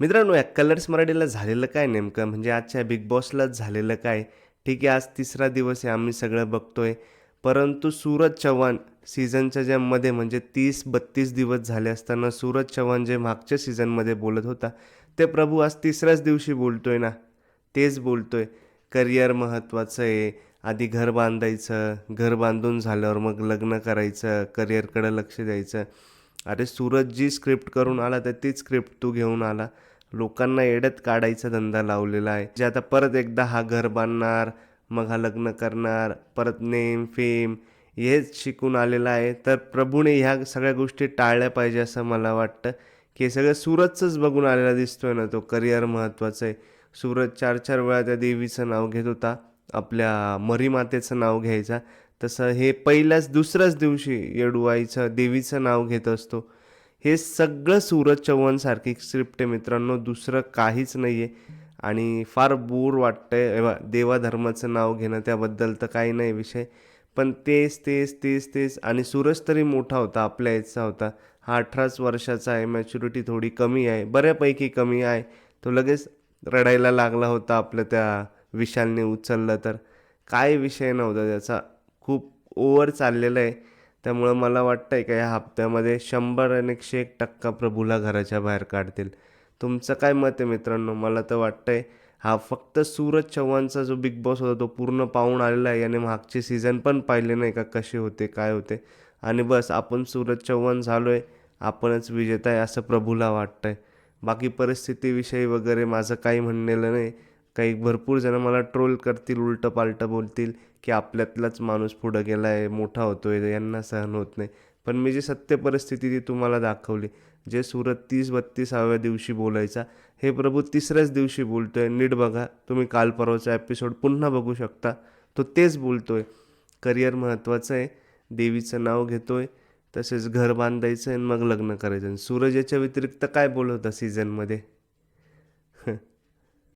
मित्रांनो, या कलर्स मराठीला झालेलं काय नेमकं? म्हणजे आजच्या बिग बॉसलाच झालेलं काय? ठीक आहे, आज तिसरा दिवस आहे, आम्ही सगळं बघतोय. परंतु सूरज चव्हाण सीझनच्या ज्या मध्ये म्हणजे 30-32 दिवस झाले असताना सूरज चव्हाण जे मागच्या सीझनमध्ये बोलत होता, ते प्रभू आज तिसऱ्याच दिवशी बोलतोय ना. तेच बोलतोय, करिअर महत्त्वाचं आहे. आधी घर बांधायचं, घर बांधून झाल्यावर मग लग्न करायचं, करिअरकडे लक्ष द्यायचं. अरे सूरज जी स्क्रिप्ट करून आला तर तीच स्क्रिप्ट तू घेऊन आला. लोकांना येड्यात काढायचा धंदा लावलेला आहे. जे आता परत एकदा हा घर बांधणार, मग हा लग्न करणार, परत नेम, फेम हेच शिकून आलेला आहे. तर प्रभूने ह्या सगळ्या गोष्टी टाळल्या पाहिजे असं मला वाटतं, की हे सगळं सूरजचंच बघून आलेला दिसतोय ना तो. करिअर महत्त्वाचं आहे. सूरज 4-4 वेळा त्या देवीचं नाव घेत होता. आपल्या मरीमातेचं नाव घ्यायचा. तसं हे पहिल्याच दुसऱ्याच दिवशी येडूआईचं देवीचं नाव घेत असतो. हे सगळं सूरज चव्हाणसारखी स्क्रिप्ट आहे मित्रांनो, दुसरं काहीच नाही आहे. आणि फार बोर वाटतंय देवाधर्माचं नाव घेणं, त्याबद्दल तर काही नाही विषय. पण तेच तेच तेच तेच आणि सूरज तरी मोठा होता, आपल्या याचा होता. हा 18च वर्षाचा आहे, मॅच्युरिटी थोडी कमी आहे, बऱ्यापैकी कमी आहे. तो लगेच रडायला लागला होता आपल्या त्या विशालने उचललं तर. काय विषय नव्हता त्याचा, खूप ओव्हर चाललेलं आहे. त्यामुळं मला वाटतंय का या हप्त्यामध्ये 100 आणि 101% प्रभूला घराच्या बाहेर काढतील. तुमचं काय मत आहे मित्रांनो? मला तर वाटतंय हा फक्त सूरज चव्हाणचा जो बिग बॉस होता तो पूर्ण पाहून आलेला आहे. याने मागचे सीझन पण पाहिले नाही का कसे होते, काय होते. आणि बस आपण सूरज चव्हाण झालोय, आपणच विजेता आहे असं प्रभूला वाटतंय. बाकी परिस्थितीविषयी वगैरे माझं काही म्हणणेलं नाही. काही भरपूर जण मला ट्रोल करतील, उलटं-पालटं बोलतील, की आपल्यातलाच माणूस पुढं गेला आहे, मोठा होतोय, यांना सहन होत नाही. पण मी जी सत्य परिस्थिती ती तुम्हाला दाखवली. जे सूरज 30-32व्या दिवशी बोलायचा, हे प्रभू तिसऱ्याच दिवशी बोलतोय. नीट बघा, तुम्ही काल परवाचा एपिसोड पुन्हा बघू शकता. तो तेच बोलतोय. करिअर महत्त्वाचं आहे, देवीचं नाव घेतोय, तसेच घर बांधायचं आणि मग लग्न करायचं. सूरज याच्या व्यतिरिक्त काय बोलत होता सीझनमध्ये?